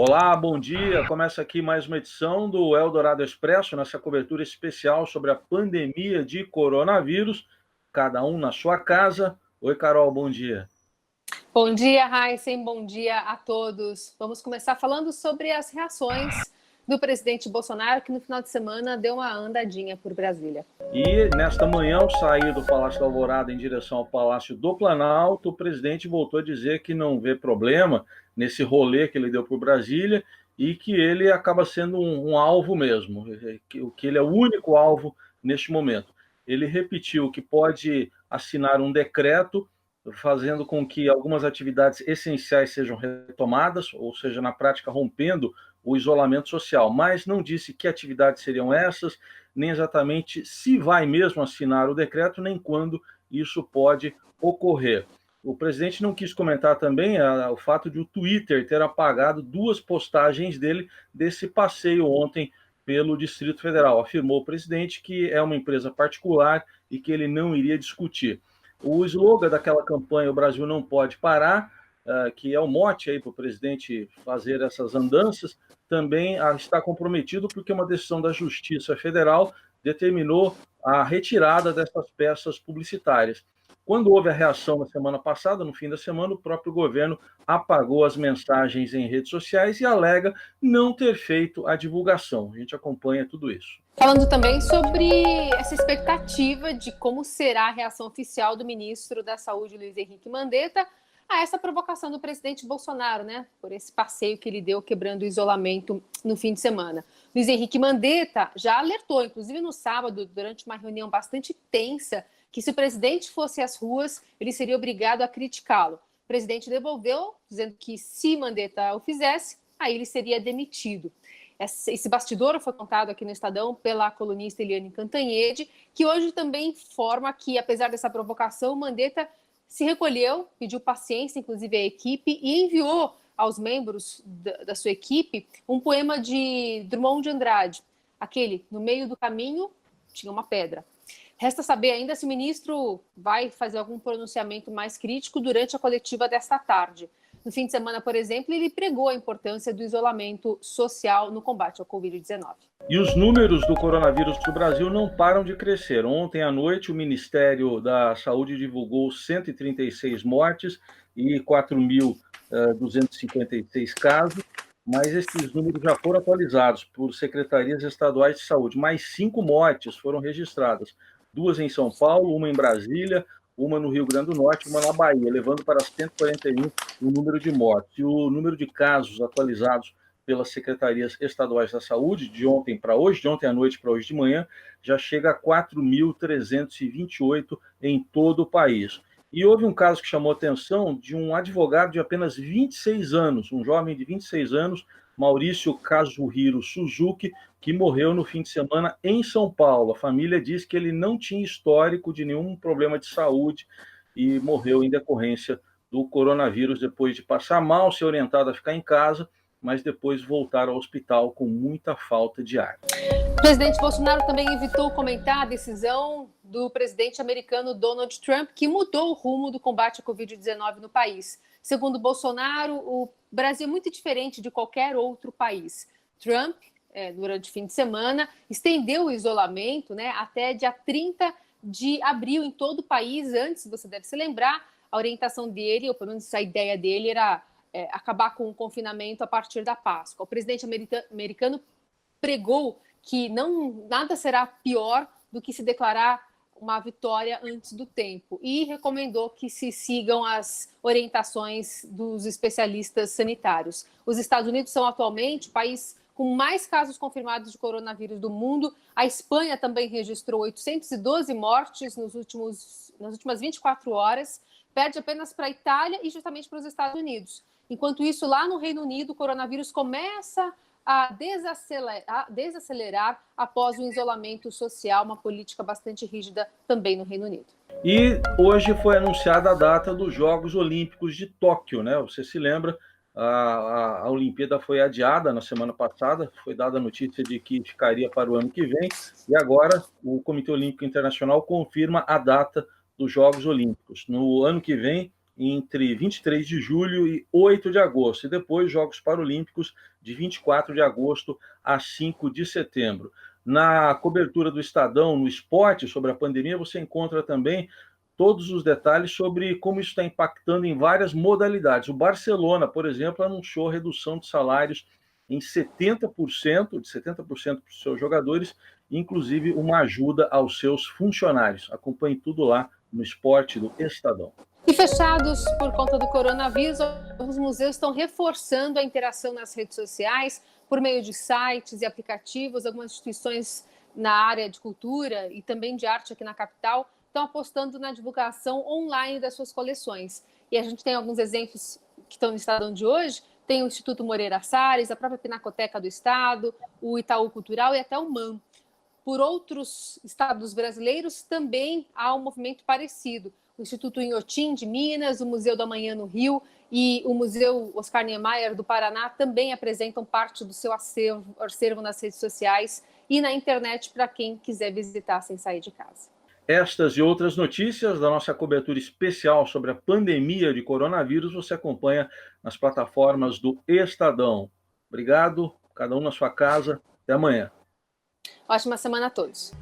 Olá, bom dia. Começa aqui mais uma edição do Eldorado Expresso, nessa cobertura especial sobre a pandemia de coronavírus, cada um na sua casa. Oi, Carol, bom dia. Bom dia, Heisen. Bom dia a todos. Vamos começar falando sobre as reações do presidente Bolsonaro, que no final de semana deu uma andadinha por Brasília. E nesta manhã, ao sair do Palácio da Alvorada em direção ao Palácio do Planalto, o presidente voltou a dizer que não vê problema nesse rolê que ele deu por Brasília e que ele acaba sendo um alvo mesmo, que ele é o único alvo neste momento. Ele repetiu que pode assinar um decreto fazendo com que algumas atividades essenciais sejam retomadas, ou seja, na prática rompendo o isolamento social, mas não disse que atividades seriam essas, nem exatamente se vai mesmo assinar o decreto, nem quando isso pode ocorrer. O presidente não quis comentar também o fato de o Twitter ter apagado duas postagens dele desse passeio ontem pelo Distrito Federal. Afirmou o presidente que é uma empresa particular e que ele não iria discutir. O slogan daquela campanha, O Brasil Não Pode Parar, que é o mote aí para o presidente fazer essas andanças, também está comprometido porque uma decisão da Justiça Federal determinou a retirada dessas peças publicitárias. Quando houve a reação na semana passada, no fim da semana, o próprio governo apagou as mensagens em redes sociais e alega não ter feito a divulgação. A gente acompanha tudo isso. Falando também sobre essa expectativa de como será a reação oficial do ministro da Saúde, Luiz Henrique Mandetta, a essa provocação do presidente Bolsonaro, né? Por esse passeio que ele deu quebrando o isolamento no fim de semana. Luiz Henrique Mandetta já alertou, inclusive no sábado, durante uma reunião bastante tensa, que se o presidente fosse às ruas, ele seria obrigado a criticá-lo. O presidente devolveu, dizendo que se Mandetta o fizesse, aí ele seria demitido. Esse bastidor foi contado aqui no Estadão pela colunista Eliane Cantanhede, que hoje também informa que, apesar dessa provocação, Mandetta se recolheu, pediu paciência, inclusive à equipe, e enviou aos membros da sua equipe um poema de Drummond de Andrade, aquele, no meio do caminho tinha uma pedra. Resta saber ainda se o ministro vai fazer algum pronunciamento mais crítico durante a coletiva desta tarde. No fim de semana, por exemplo, ele pregou a importância do isolamento social no combate ao Covid-19. E os números do coronavírus do Brasil não param de crescer. Ontem à noite, o Ministério da Saúde divulgou 136 mortes e 4.256 casos, mas esses números já foram atualizados por secretarias estaduais de saúde. Mais 5 mortes foram registradas, 2 em São Paulo, uma em Brasília, uma no Rio Grande do Norte e uma na Bahia, levando para 141 o número de mortes. E o número de casos atualizados pelas secretarias estaduais da saúde, de ontem para hoje, de ontem à noite para hoje de manhã, já chega a 4.328 em todo o país. E houve um caso que chamou a atenção de um advogado de apenas 26 anos, um jovem de 26 anos, Maurício Kazuhiro Suzuki, que morreu no fim de semana em São Paulo. A família diz que ele não tinha histórico de nenhum problema de saúde e morreu em decorrência do coronavírus, depois de passar mal, ser orientado a ficar em casa, mas depois voltar ao hospital com muita falta de ar. O presidente Bolsonaro também evitou comentar a decisão do presidente americano Donald Trump, que mudou o rumo do combate à Covid-19 no país. Segundo Bolsonaro, o Brasil é muito diferente de qualquer outro país. Trump, durante o fim de semana, estendeu o isolamento, até dia 30 de abril em todo o país. Antes, você deve se lembrar, a orientação dele, ou pelo menos a ideia dele, era acabar com o confinamento a partir da Páscoa. O presidente americano pregou que nada será pior do que se declarar uma vitória antes do tempo e recomendou que se sigam as orientações dos especialistas sanitários. Os Estados Unidos são atualmente o país com mais casos confirmados de coronavírus do mundo. A Espanha também registrou 812 mortes nas últimas 24 horas, perde apenas para a Itália e justamente para os Estados Unidos. Enquanto isso, lá no Reino Unido, o coronavírus começa a desacelerar após o isolamento social, uma política bastante rígida também no Reino Unido. E hoje foi anunciada a data dos Jogos Olímpicos de Tóquio, né? Você se lembra, a Olimpíada foi adiada na semana passada, foi dada a notícia de que ficaria para o ano que vem, e agora o Comitê Olímpico Internacional confirma a data dos Jogos Olímpicos. No ano que vem, entre 23 de julho e 8 de agosto, e depois Jogos Paralímpicos de 24 de agosto a 5 de setembro. Na cobertura do Estadão, no esporte, sobre a pandemia, você encontra também todos os detalhes sobre como isso está impactando em várias modalidades. O Barcelona, por exemplo, anunciou redução de salários em 70%, de 70% para os seus jogadores, inclusive uma ajuda aos seus funcionários. Acompanhe tudo lá no esporte do Estadão. E fechados por conta do coronavírus, os museus estão reforçando a interação nas redes sociais por meio de sites e aplicativos. Algumas instituições na área de cultura e também de arte aqui na capital estão apostando na divulgação online das suas coleções. E a gente tem alguns exemplos que estão no Estadão de hoje. Tem o Instituto Moreira Salles, a própria Pinacoteca do Estado, o Itaú Cultural e até o MAM. Por outros estados brasileiros também há um movimento parecido. O Instituto Inhotim de Minas, o Museu do Amanhã no Rio e o Museu Oscar Niemeyer do Paraná também apresentam parte do seu acervo nas redes sociais e na internet para quem quiser visitar sem sair de casa. Estas e outras notícias da nossa cobertura especial sobre a pandemia de coronavírus você acompanha nas plataformas do Estadão. Obrigado, cada um na sua casa. Até amanhã. Ótima semana a todos.